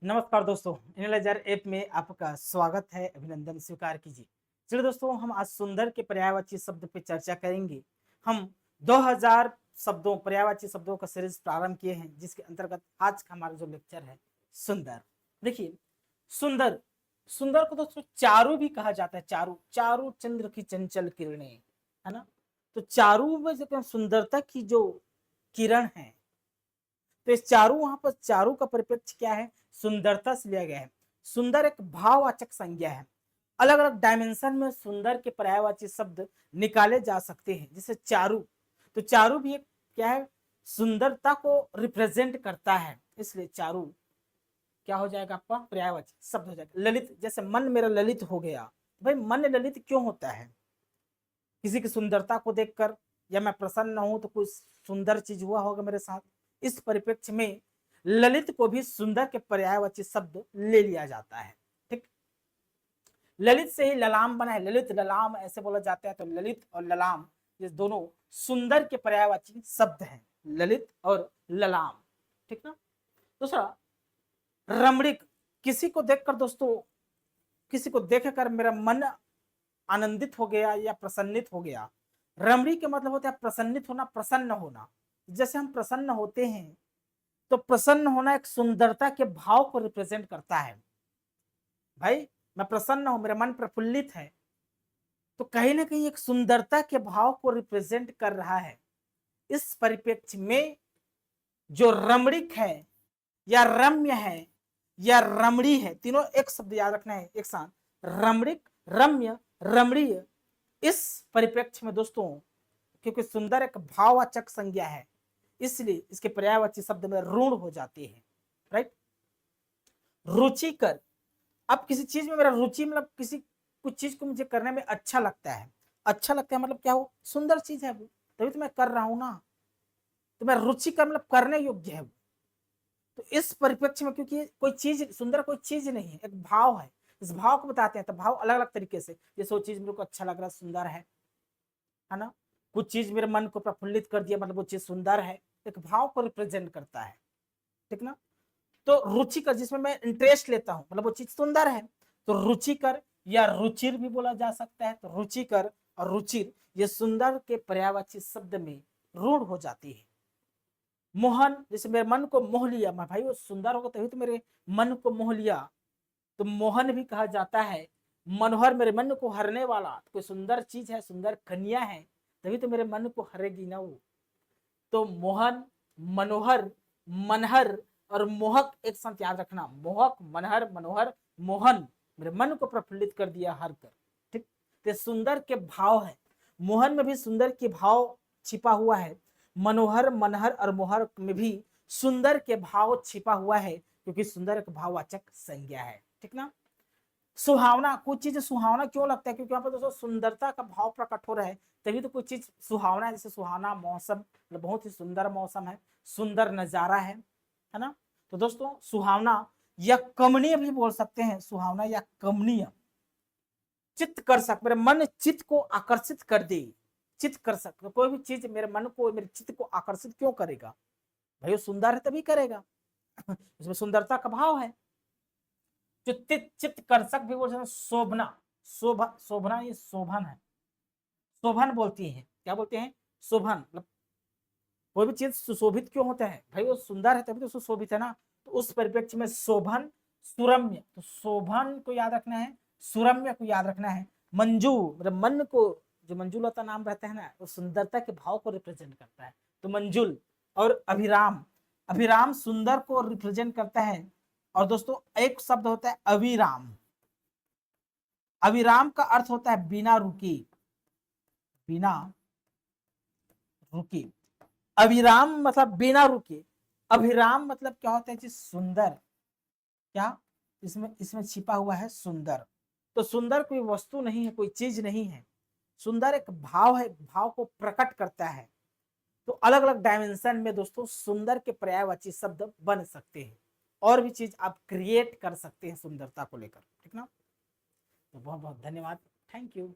नमस्कार दोस्तों, analyser app में आपका स्वागत है। अभिनंदन स्वीकार कीजिए। चलिए दोस्तों, हम आज सुंदर के पर्यायवाची शब्द पे चर्चा करेंगे। हम 2000 शब्दों पर्यायवाची शब्दों का सीरीज प्रारंभ किए हैं, जिसके अंतर्गत आज का हमारा जो लेक्चर है सुंदर। देखिए, सुंदर सुंदर को दोस्तों चारू भी कहा जाता है। चारू चारू चंद्र की चंचल किरणें, है ना। तो चारू में जो सुंदरता की जो किरण है, तो इस चारू वहां पर चारू का परिप्रेक्ष्य क्या है? सुंदरता से लिया गया है। सुंदर एक भाववाचक संज्ञा है। अलग अलग डायमेंशन में सुंदर के पर्यायवाची शब्द निकाले जा सकते हैं। जैसे चारू, तो चारू भी एक क्या है? सुंदरता को रिप्रेजेंट करता है, इसलिए चारू क्या हो जाएगा? आपका पर्यायवाची शब्द हो जाएगा। ललित, जैसे मन मेरा ललित हो गया। भाई मन ललित क्यों होता है? किसी की सुंदरता को देखकर, या मैं प्रसन्न हूं तो कुछ सुंदर चीज हुआ होगा मेरे साथ। इस परिप्रेक्ष्य में ललित को भी सुंदर के पर्यायवाची शब्द ले लिया जाता है। ठीक, ललित से ही ललाम बना है। ललित ललाम ऐसे बोला जाता है। तो ललित और ललाम ये दोनों सुंदर के पर्यायवाची शब्द हैं, ललित और ललाम। ठीक ना। दूसरा, रमणीक, किसी को देखकर दोस्तों, किसी को देखकर मेरा मन आनंदित हो गया या प्रसन्नित हो गया। रमणी के मतलब होता है प्रसन्नित होना, प्रसन्न होना। जैसे हम प्रसन्न होते हैं, तो प्रसन्न होना एक सुंदरता के भाव को रिप्रेजेंट करता है। भाई मैं प्रसन्न हूं, मेरा मन प्रफुल्लित है, तो कहीं ना कहीं एक सुंदरता के भाव को रिप्रेजेंट कर रहा है। इस परिप्रेक्ष्य में जो रमणीक है या रम्य है या रमणी है, तीनों एक शब्द याद रखना है एक साथ। रमणीक, रम्य, रमणीय। इस परिप्रेक्ष्य में दोस्तों, क्योंकि सुंदर एक भाववाचक संज्ञा है, इसलिए इसके पर्यायवाची शब्द में ऋण हो जाते हैं। राइट। रुचिकर, अब किसी चीज में मेरा रुचि मतलब किसी कुछ चीज को मुझे करने में अच्छा लगता है। अच्छा लगता है मतलब क्या हो? सुंदर चीज है वो, तभी तो मैं कर रहा हूं ना। तो मैं रुचिकर मतलब करने योग्य है वो। तो इस परिप्रेक्ष्य में, क्योंकि कोई चीज सुंदर कोई चीज नहीं है, एक भाव है। इस भाव को बताते हैं। तो भाव अलग अलग तरीके से, जैसे वो चीज मेरे को अच्छा लग रहा है, सुंदर है ना। कुछ चीज मेरे मन को प्रफुल्लित कर दिया, मतलब वो चीज सुंदर है। एक भाव को रिप्रेजेंट करता है। ठीक ना। तो रुचिकर, जिसमें मैं इंटरेस्ट लेता हूं, मतलब वो चीज सुंदर है। तो रुचिकर या रुचिर भी बोला जा सकता है। तो रुचिकर और रुचिर ये सुंदर के पर्यायवाची शब्द में रूढ़ हो जाती है। मोहन, जैसे मेरे मन को मोह लिया। मैं भाई वो सुंदर होगा तभी तो मेरे मन को मोह लिया। तो मोहन भी कहा जाता है। मनोहर, मेरे मन को हरने वाला। तो कोई सुंदर चीज है, सुंदर कन्या है, तभी तो मेरे मन को हरेगी ना वो। तो मोहन, मनोहर, मनहर और मोहक एक साथ याद रखना। मोहक, मनहर, मनोहर, मोहन मेरे मन को प्रफुल्लित कर दिया, हर कर। ठीक। तो सुंदर के भाव है। मोहन में भी सुंदर के भाव छिपा हुआ है। मनोहर, मनहर और मोहर में भी सुंदर के भाव छिपा हुआ है, क्योंकि सुंदर एक भाववाचक संज्ञा है। ठीक ना। सुहावना, कुछ चीज सुहावना क्यों लगता है? क्योंकि वहां पर दोस्तों सुंदरता का भाव प्रकट हो रहा है, तभी तो कुछ चीज सुहावना है। जैसे सुहाना मौसम, मतलब बहुत ही सुंदर मौसम है, सुंदर नजारा है ना। तो दोस्तों सुहावना या कमनीय भी बोल सकते हैं। सुहावना या कमनीय, चित्त कर सक, मेरे मन चित्त को आकर्षित कर दे। चित्त कर सक, तो कोई भी चीज मेरे मन को, मेरे चित्त को आकर्षित क्यों करेगा? भाई वो सुंदर है तभी करेगा। इसमें सुंदरता का भाव है। जो चित्त कर्षक भी बोल सकते हैं। शोभना, शोभना ये शोभन है। शोभन बोलती है, क्या बोलते हैं? शोभन, मतलब कोई भी चीज सुशोभित क्यों होता है? भाई वो सुंदर है तभी तो सुशोभित है ना। तो उस परिप्रेक्ष्य में शोभन, सुरम्य, तो शोभन को याद रखना है, सुरम्य को याद रखना है। मंजू, मतलब मन को, जो मंजुलता नाम रहता है ना, वो सुंदरता के भाव को रिप्रेजेंट करता है। तो मंजुल। और अभिराम, अभिराम सुंदर को रिप्रेजेंट करता है। और दोस्तों एक शब्द होता है अविराम। अविराम का अर्थ होता है बिना रुकी, बिना रुकी। अविराम मतलब बिना रुके। अभिराम मतलब क्या होता है? चीज सुंदर, क्या इसमें इसमें छिपा हुआ है सुंदर। तो सुंदर कोई वस्तु नहीं है, कोई चीज नहीं है। सुंदर एक भाव है, भाव को प्रकट करता है। तो अलग अलग डायमेंशन में दोस्तों सुंदर के पर्यायवाची शब्द बन सकते हैं। और भी चीज आप क्रिएट कर सकते हैं सुंदरता को लेकर। ठीक ना। तो बहुत बहुत धन्यवाद। Thank you.